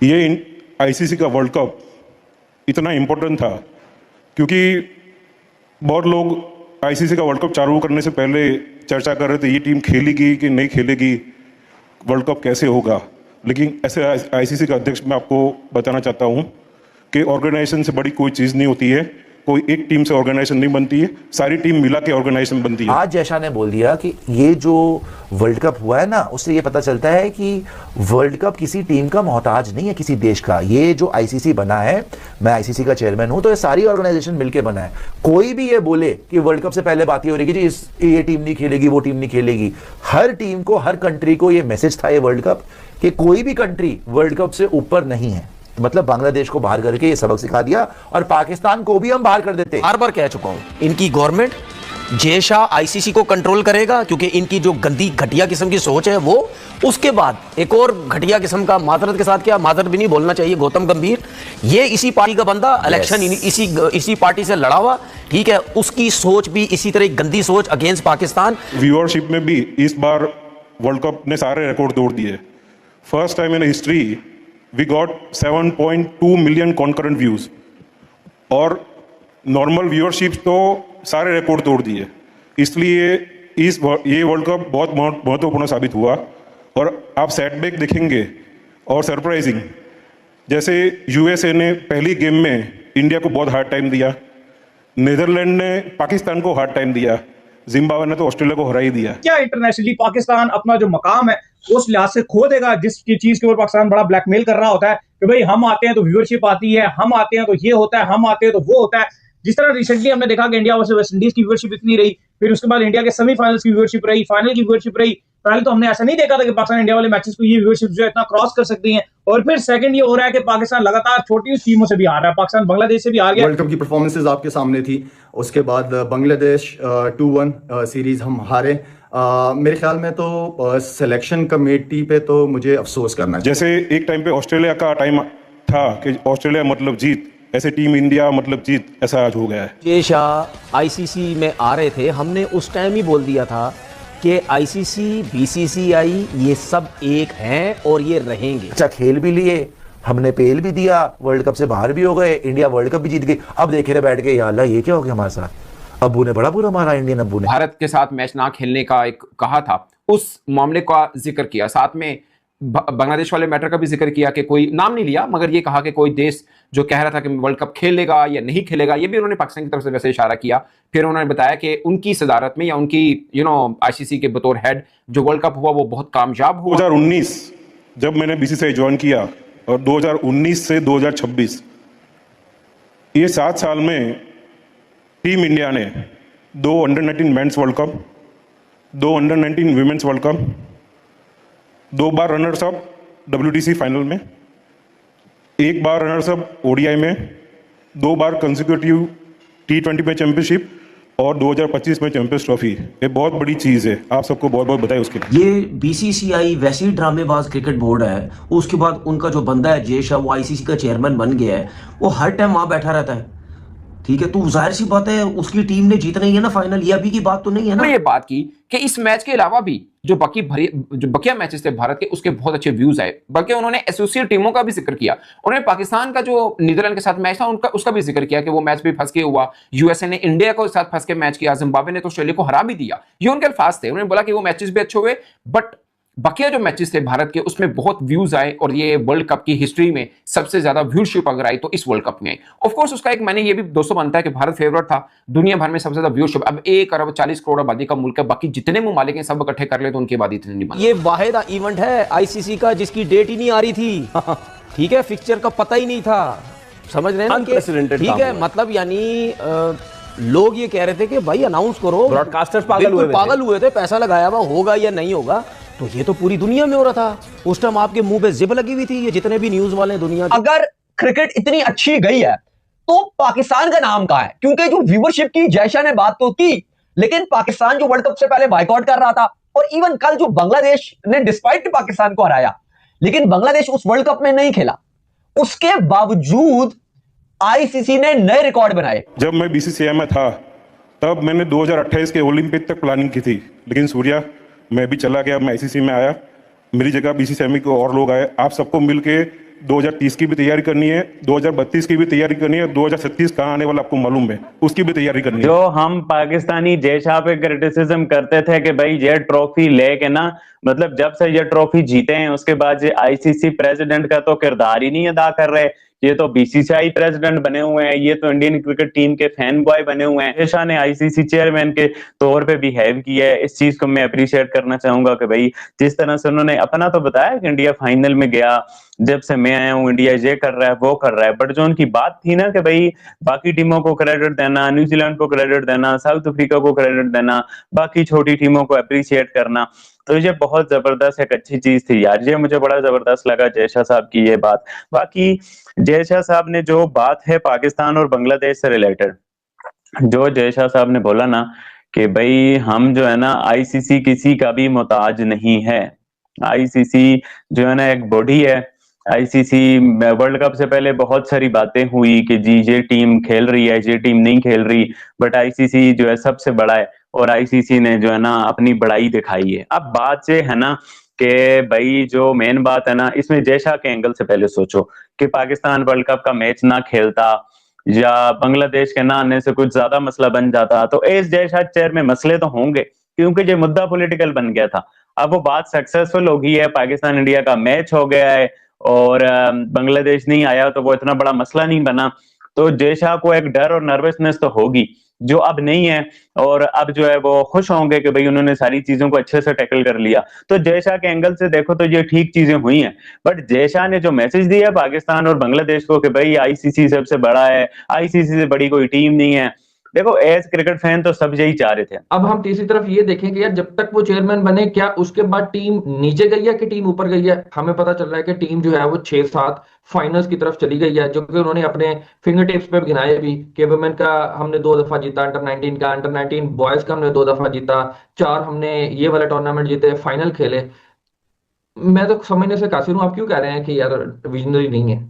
ये आईसीसी का world cup इतना इम्पोर्टेंट था क्योंकि बहुत लोग आईसीसी का वर्ल्ड कप चालू करने से पहले चर्चा कर रहे थे ये टीम खेलेगी कि नहीं खेलेगी, वर्ल्ड कप कैसे होगा। लेकिन ऐसे आईसीसी का अध्यक्ष मैं आपको बताना चाहता हूँ कि ऑर्गेनाइजेशन से बड़ी कोई चीज़ नहीं होती है, कोई एक टीम से ऑर्गेनाइजेशन नहीं बनती है, सारी टीम मिला के ऑर्गेनाइजेशन बनती है। आज जय शाह ने बोल दिया कि ये जो वर्ल्ड कप हुआ है ना, उससे ये पता चलता है कि वर्ल्ड कप किसी टीम का मोहताज नहीं है, किसी देश का। ये जो आईसीसी बना है, मैं आईसीसी का चेयरमैन हूं, तो ये सारी ऑर्गेनाइजेशन मिलकर बना है। कोई भी ये बोले कि वर्ल्ड कप से पहले बात ही हो रही कि जी ये टीम नहीं खेलेगी, वो टीम नहीं खेलेगी। हर टीम को, हर कंट्री को ये मैसेज था ये वर्ल्ड कप कि कोई भी कंट्री वर्ल्ड कप से ऊपर नहीं है। मतलब बांग्लादेश को बाहर करके ये सबक सिखा दिया और पाकिस्तान को भी हम बाहर कर देते। बार बार कह चुका हूं, इनकी गवर्नमेंट जय शाह आईसीसी को कंट्रोल करेगा क्योंकि इनकी जो गंदी घटिया किस्म की सोच है वो। उसके बाद एक और घटिया किस्म का, माजरत के साथ, क्या माजरत भी नहीं बोलना चाहिए, गौतम गंभीर, ये इसी पार्टी का बंदा, इलेक्शन इसी पार्टी से लड़ा हुआ, ठीक है, उसकी सोच भी इसी तरह गंदी सोच अगेंस्ट पाकिस्तान। व्यूअरशिप में भी इस बार वर्ल्ड कप ने सारे रिकॉर्ड तोड़ दिए। First time in history we got 7.2 million concurrent views और नॉर्मल व्यूअरशिप तो सारे रिकॉर्ड तोड़ दिए। इसलिए ये वर्ल्ड कप बहुत महत्वपूर्ण साबित हुआ। और आप सेटबैक देखेंगे और सरप्राइजिंग, जैसे यूएसए ने पहली गेम में इंडिया को बहुत हार्ड टाइम दिया, नीदरलैंड ने पाकिस्तान को हार्ड टाइम दिया, जिम्बाब्वे ने तो ऑस्ट्रेलिया को हरा ही दिया। क्या इंटरनेशनली पाकिस्तान अपना जो मकाम है उस लिहाज से खो देगा जिसकी चीज के ऊपर पाकिस्तान बड़ा ब्लैकमेल कर रहा होता है कि भाई हम आते हैं तो व्यूअरशिप आती है, हम आते हैं तो ये होता है, हम आते हैं तो वो होता है। जिस तरह रिसेंटली हमने देखा कि इंडिया वर्सेस वेस्ट इंडीज की व्यूअरशिप इतनी रही, फिर उसके बाद इंडिया के सेमीफाइनल्स की व्यूअरशिप रही, फाइनल की व्यूअरशिप रही। पहले तो हमने ऐसा नहीं देखा था कि पाकिस्तान इंडिया वाले मैचेस को ये व्यूअरशिप जो है इतना क्रॉस कर सकती है। और फिर सेकंड ये हो रहा है कि पाकिस्तान लगातार छोटी टीमों से भी हार रहा है, पाकिस्तान बांग्लादेश से भी हार गया। वर्ल्ड कप की परफॉर्मेंसेज आपके सामने थी, उसके बाद बांग्लादेश 2-1 सीरीज हम हारे। मेरे ख्याल में तो सिलेक्शन कमेटी पे तो मुझे अफसोस करना चाहिए। जैसे एक टाइम पे ऑस्ट्रेलिया का टाइम था कि ऑस्ट्रेलिया मतलब जीत, ऐसे टीम इंडिया मतलब जीत, ऐसा आज हो गया है। जय शाह आईसीसी में आ रहे थे, हमने उस टाइम ही बोल दिया था कि आईसीसी, बीसीसीआई ये सब एक हैं और ये रहेंगे। अच्छा, खेल भी लिए, हमने पेल भी दिया, वर्ल्ड कप से बाहर भी हो गए, इंडिया वर्ल्ड कप भी जीत गई। अब देखे रहे बैठ के, या अल्लाह ये क्या हो गया हमारे साथ। अब्बू ने बड़ा बुरा मारा, इंडियन अब्बू ने। भारत के साथ मैच ना खेलने का एक कहा था, उस मामले का जिक्र किया, साथ में बांग्लादेश वाले मैटर का भी जिक्र किया कि कोई नाम नहीं लिया, मगर ये कहा कि कोई देश जो कह रहा था कि वर्ल्ड कप खेलेगा या नहीं खेलेगा, ये भी उन्होंने पाकिस्तान की तरफ से वैसे इशारा किया। फिर उन्होंने बताया कि उनकी सदारत में या उनकी आईसीसी के बतौर हेड जो वर्ल्ड कप हुआ वो बहुत कामयाब हुआ। 2019 जब मैंने बीसीसीआई ज्वाइन किया और 2019 से 2026 ये 7 साल में टीम इंडिया ने 2 under-19 mains world cup, 2 under-19 women's world cup, 2 बार रनर्स अप WTC फाइनल में, 1 बार रनर्स अप ओडीआई में, 2 बार कंसेक्यूटिव T20 में चैंपियनशिप और 2025 में चैंपियंस ट्रॉफी। ये बहुत बड़ी चीज़ है, आप सबको बहुत बहुत बधाई उसके लिए। ये बीसीसीआई वैसे ही ड्रामेबाज क्रिकेट बोर्ड है, उसके बाद उनका जो बंदा है जय शाह, वो आईसीसी का चेयरमैन बन गया है, वो हर टाइम वहां बैठा रहता है, ठीक है। तो जाहिर सी बात है उसकी टीम ने जीतना ही है ना फाइनल, ये अभी की बात तो नहीं है ना। ये बात की कि इस मैच के अलावा भी जो बकिया मैचेस थे भारत के, उसके बहुत अच्छे व्यूज आए, बल्कि उन्होंने एसोसिएट टीमों का भी जिक्र किया। उन्होंने पाकिस्तान का जो नीदरलैंड के साथ मैच था उसका भी जिक्र किया कि वो मैच भी फंस के हुआ, यूएसए ने इंडिया को साथ फंस के मैच किया, जिम्बाब्वे ने तो ऑस्ट्रेलिया को हरा भी दिया। ये उनके अल्फाज थे। उन्होंने बोला कि वो मैचेस भी अच्छे हुए, बट बकिया जो मैचेस थे भारत के उसमें बहुत व्यूज आए और ये वर्ल्ड कप की हिस्ट्री में सबसे ज्यादा व्यूअरशिप अगर आई तो इस वर्ल्ड कप में आई। ऑफ कोर्स उसका एक मैंने ये भी दोस्तों बनता है कि भारत फेवरेट था, दुनिया भर में सबसे ज्यादा व्यूअरशिप। अब 1 अरब 40 करोड़ आबादी का मुल्क है, बाकी जितने ममालिक हैं सब इकट्ठे कर ले तो उनकी आबादी इतनी नहीं बनती। ये वाहिद इवेंट है आईसीसी का जिसकी डेट ही नहीं आ रही थी, ठीक है, फिक्सचर का पता ही नहीं था, समझ रहे हैं, ठीक है। मतलब यानी लोग ये कह रहे थे कि भाई अनाउंस करो, ब्रॉडकास्टर्स पागल हुए थे, पैसा लगाया हुआ होगा या नहीं होगा, तो ये तो पूरी दुनिया में हो रहा था। उस टाइम आपके मुंह पे जिब लगी हुई थी, ये जितने भी न्यूज वाले दुनिया के। अगर क्रिकेट इतनी अच्छी गई है तो पाकिस्तान का नाम कहां है? क्योंकि जो व्यूअरशिप की जय शाह ने बात तो की, लेकिन पाकिस्तान जो वर्ल्ड कप से पहले बायकॉट कर रहा था, और इवन कल जो बांग्लादेश ने डिस्पाइट पाकिस्तान को हराया, लेकिन बांग्लादेश उस वर्ल्ड कप में नहीं खेला, उसके बावजूद आईसीसी ने नए रिकॉर्ड बनाए। जब मैं बीसीसीआई में था तब मैंने 2028 के ओलंपिक तक प्लानिंग की थी, लेकिन सूर्या मैं भी चला गया, मैं आईसीसी में आया, मेरी जगह बीसीसीआई में और लोग आए, आप सबको मिलके 2030 की भी तैयारी करनी है, 2032 की भी तैयारी करनी है, 2037 कहाँ आने वाला आपको मालूम है, उसकी भी तैयारी करनी है। जो हम पाकिस्तानी जय शाह पे क्रिटिसिज्म करते थे कि भाई ये ट्रॉफी लेके ना, मतलब जब से ये ट्रॉफी जीते हैं उसके बाद ये आईसीसी प्रेसिडेंट का तो किरदार ही नहीं अदा कर रहे। ये तो बीसीसीआई प्रेसिडेंट बने हुए हैं, ये तो इंडियन क्रिकेट टीम के फैन बॉय बने हुए हैं। जय शाह ने आईसीसी चेयरमैन के तौर पे बिहेव किया है, इस चीज को मैं अप्रिशिएट करना चाहूंगा कि भाई जिस तरह से उन्होंने अपना तो बताया कि इंडिया फाइनल में गया, जब से मैं आया हूँ इंडिया ये कर रहा है वो कर रहा है, बट जो उनकी बात थी ना कि भाई बाकी टीमों को क्रेडिट देना, न्यूजीलैंड को क्रेडिट देना, साउथ अफ्रीका को क्रेडिट देना, बाकी छोटी टीमों को अप्रिशिएट करना, तो ये बहुत जबरदस्त एक अच्छी चीज थी यार। ये मुझे बड़ा जबरदस्त लगा जय शाह साहब की ये बात। बाकी जय शाह साहब ने जो बात है पाकिस्तान और बांग्लादेश से रिलेटेड, जो जय शाह साहब ने बोला ना कि भाई हम जो है ना आईसीसी किसी का भी मोहताज नहीं है। आईसीसी जो है ना एक बॉडी है। आईसीसी वर्ल्ड कप से पहले बहुत सारी बातें हुई कि जी ये टीम खेल रही है, ये टीम नहीं खेल रही, बट आईसीसी जो है सबसे बड़ा है और आईसीसी ने जो है ना अपनी बड़ाई दिखाई है। अब बात से है ना कि भाई जो मेन बात है ना, इसमें जय शाह के एंगल से पहले सोचो कि पाकिस्तान वर्ल्ड कप का मैच ना खेलता या बांग्लादेश के ना आने से कुछ ज्यादा मसला बन जाता, तो एस जय शाह चेयर में मसले तो होंगे क्योंकि ये मुद्दा पॉलिटिकल बन गया था। अब वो बात सक्सेसफुल हो गई है, पाकिस्तान इंडिया का मैच हो गया है और बांग्लादेश नहीं आया तो वो इतना बड़ा मसला नहीं बना। तो जय शाह को एक डर और नर्वसनेस तो होगी जो अब नहीं है, और अब जो है वो खुश होंगे कि भाई उन्होंने सारी चीजों को अच्छे से टैकल कर लिया। तो जय शाह के एंगल से देखो तो ये ठीक चीजें हुई हैं, बट जय शाह ने जो मैसेज दिया है पाकिस्तान और बांग्लादेश को कि भाई आईसीसी सबसे बड़ा है, आईसीसी से बड़ी कोई टीम नहीं है, देखो एज क्रिकेट फैन तो सब यही चाह रहे थे। अब हम तीसरी तरफ ये देखें कि यार जब तक वो चेयरमैन बने, क्या उसके बाद टीम नीचे गई है कि टीम ऊपर गई है? हमें पता चल रहा है कि टीम जो है वो 6-7 फाइनल्स की तरफ चली गई है, जो कि उन्होंने अपने फिंगर टिप्स पे गिनाए भी कि वुमेन का हमने 2 दफा जीता, अंडर 19 का, अंडर 19 बॉयज का हमने 2 दफा जीता, 4 हमने ये वाला टूर्नामेंट जीते, फाइनल खेले। मैं तो समझने से कासिर हूं, आप क्यों कह रहे हैं कि यार विजनरी नहीं है?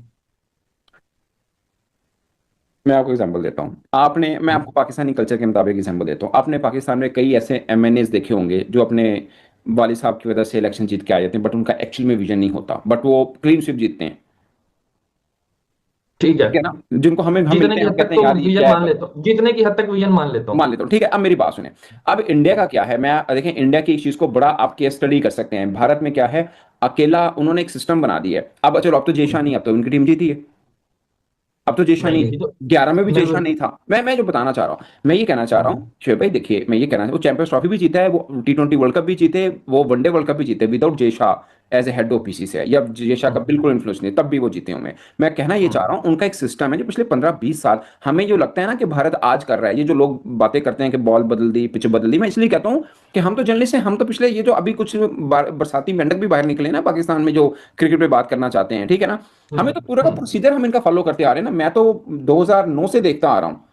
मैं आपको एग्जांपल देता हूँ। मैं आपको पाकिस्तानी कल्चर के मुताबिक एग्जांपल देता हूँ। आपने पाकिस्तान में कई ऐसे एमएनएस देखे होंगे जो अपने वालिद साहब की वजह से इलेक्शन जीत के आ जाते हैं, बट उनका एक्चुअल में विजन नहीं होता, बट वो क्लीन स्वीप जीतते हैं, ठीक है, ठीक है ना, जिनको हम जितने मिलते की हैं, हद तक कहते हैं तो यार ये विजन क्या है, मान लेता हूँ, जितने की हद तक विजन मान लेता हूँ। मान लेता हूँ, ठीक है। अब मेरी बात सुने। अब इंडिया का क्या है, मैं देखें इंडिया की इस चीज को बड़ा आप केस स्टडी कर सकते हैं। भारत में क्या है, अकेला उन्होंने एक सिस्टम बना दिया है। अब चलो अब तो जयशाह नहीं, अब तो उनकी टीम जीती है, अब तो जयशाह नहीं, नहीं, यही तो 11 में भी मैं जयशाह नहीं था। मैं जो बताना चाह रहा हूँ, मैं ये कहना चाह रहा हूँ शोएब भाई, देखिए मैं ये कहना वो चैंपियंस ट्रॉफी भी जीता है, वो T20 वर्ल्ड कप भी जीते, वो वनडे वर्ल्ड कप भी जीते without Jay Shah as a head of PC से, या जयशाह का बिल्कुल इन्फ्लुएंस नहीं, तब भी वो जीते होंगे। मैं कहना ये चाह रहा हूँ उनका एक सिस्टम है जो पिछले 15-20 साल, हमें जो लगता है ना कि भारत आज कर रहा है, ये जो लोग बातें करते हैं कि बॉल बदल दी, पिच बदल दी, मैं इसलिए कहता हूँ कि हम तो जर्नलिस्ट हैं, हम तो पिछले ये जो अभी कुछ बरसाती मेंढक भी बाहर निकले ना पाकिस्तान में जो क्रिकेट पे बात करना चाहते हैं, ठीक है ना, हमें तो पूरा का प्रोसीजर हम इनका फॉलो करते आ रहे हैं ना। मैं तो 2009 से देखता आ रहा हूँ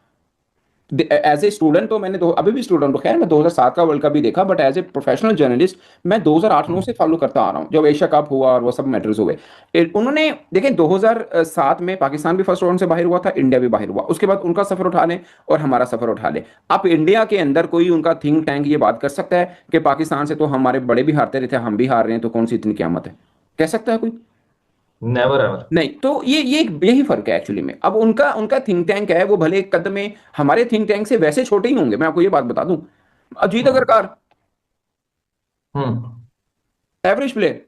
एज ए स्टूडेंट, तो मैंने अभी भी स्टूडेंट हूँ, खैर मैं 2007 का वर्ल्ड कप भी देखा, but as a professional journalist मैं 2008-9 से फॉलो करता आ रहा हूँ, जब एशिया कप हुआ और वो सब मैटर्स हुए। उन्होंने देखें 2007 में पाकिस्तान भी फर्स्ट राउंड से बाहर हुआ था, इंडिया भी बाहर हुआ, उसके बाद उनका सफर उठा लें और हमारा सफर उठा लें। अब इंडिया के अंदर कोई उनका थिंक टैंक ये बात कर सकता है कि पाकिस्तान से तो हमारे बड़े भी हारते रहते हैं, हम भी हार रहे हैं, तो कौन सी इतनी क़यामत है, कह सकता है कोई? Never ever. नहीं। तो ये यही फर्क है एक्चुअली में। अब उनका उनका थिंक टैंक है, वो भले एक कदम में हमारे थिंक टैंक से वैसे छोटे ही होंगे, मैं आपको ये बात बता दूं। अजीत अगरकर एवरेज प्लेयर,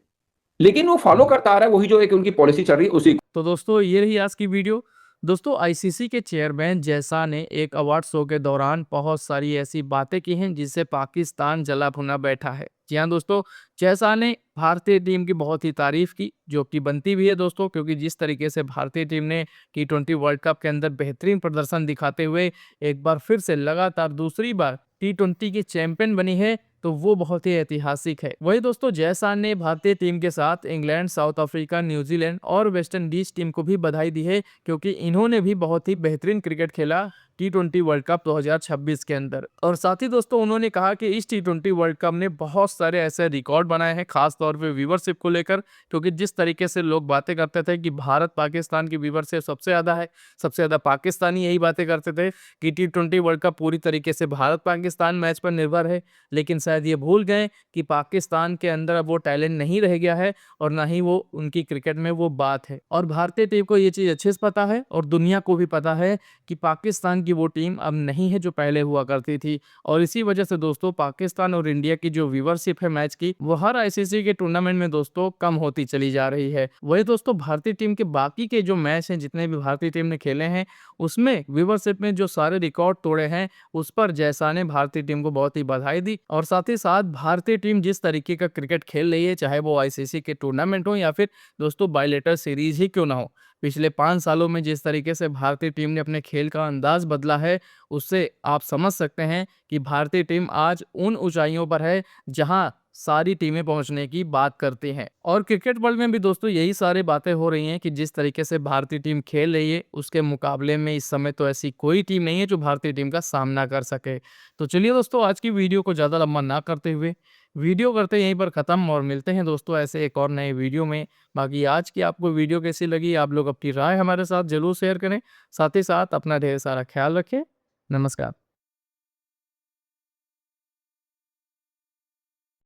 लेकिन वो फॉलो करता आ रहा है वही जो एक उनकी पॉलिसी चल रही है उसी। तो दोस्तों ये रही आज की वीडियो। दोस्तों आईसीसी के चेयरमैन जय शाह ने एक अवार्ड शो के दौरान बहुत सारी ऐसी बातें की हैं जिससे पाकिस्तान जला भुना बैठा है। जी हाँ दोस्तों, जय शाह ने भारतीय टीम की बहुत ही तारीफ की, जो कि बनती भी है दोस्तों, क्योंकि जिस तरीके से भारतीय टीम ने T20 वर्ल्ड कप के अंदर बेहतरीन प्रदर्शन दिखाते हुए एक बार फिर से लगातार दूसरी बार T20 की चैंपियन बनी है, तो वो बहुत ही ऐतिहासिक है। वही दोस्तों जय शाह ने भारतीय टीम के साथ इंग्लैंड, साउथ अफ्रीका, न्यूजीलैंड और वेस्ट इंडीज टीम को भी बधाई दी है, क्योंकि इन्होंने भी बहुत ही बेहतरीन क्रिकेट खेला T20 वर्ल्ड कप 2026 के अंदर। और साथ ही दोस्तों उन्होंने कहा कि इस T20 वर्ल्ड कप ने बहुत सारे ऐसे रिकॉर्ड बनाए हैं, खास तौर पे व्यूवरशिप को लेकर, क्योंकि जिस तरीके से लोग बातें करते थे कि भारत पाकिस्तान की व्यूवरशिप सबसे ज़्यादा है, सबसे ज़्यादा पाकिस्तानी यही बातें करते थे कि T20 वर्ल्ड कप पूरी तरीके से भारत पाकिस्तान मैच पर निर्भर है, लेकिन शायद ये भूल गए कि पाकिस्तान के अंदर अब वो टैलेंट नहीं रह गया है और ना ही वो उनकी क्रिकेट में वो बात है। और भारतीय टीम को ये चीज़ अच्छे से पता है और दुनिया को भी पता है कि पाकिस्तान की वो टीम अब नहीं है जो पहले हुआ करती थी। और इसी वजह से दोस्तों पाकिस्तान और इंडिया की जो व्यूवरशिप है मैच की, वो हर आईसीसी के टूर्नामेंट में दोस्तों कम होती चली जा रही है। वही दोस्तों भारतीय टीम के बाकी के जो मैच हैं, जितने भी भारतीय टीम ने खेले हैं, उसमें व्यूवरशिप में जो सारे रिकॉर्ड तोड़े हैं, उस पर जैसा ने भारतीय टीम को बहुत ही बधाई दी। और साथ ही साथ भारतीय टीम जिस तरीके का क्रिकेट खेल रही है, चाहे वो आईसीसी के टूर्नामेंट हो या फिर दोस्तों बायलेटरल सीरीज ही क्यों ना हो, पिछले 5 सालों में जिस तरीके से भारतीय टीम ने अपने खेल का अंदाज बदला है, उससे आप समझ सकते हैं कि भारतीय टीम आज उन ऊंचाइयों पर है जहां सारी टीमें पहुंचने की बात करती हैं। और क्रिकेट वर्ल्ड में भी दोस्तों यही सारी बातें हो रही हैं कि जिस तरीके से भारतीय टीम खेल रही है, उसके मुकाबले में इस समय तो ऐसी कोई टीम नहीं है जो भारतीय टीम का सामना कर सके। तो चलिए दोस्तों, आज की वीडियो को ज़्यादा लंबा ना करते हुए वीडियो करते यहीं पर ख़त्म और मिलते हैं दोस्तों ऐसे एक और नए वीडियो में। बाकी आज की आपको वीडियो कैसी लगी, आप लोग अपनी राय हमारे साथ ज़रूर शेयर करें। साथ ही साथ अपना ढेर सारा ख्याल रखें। नमस्कार।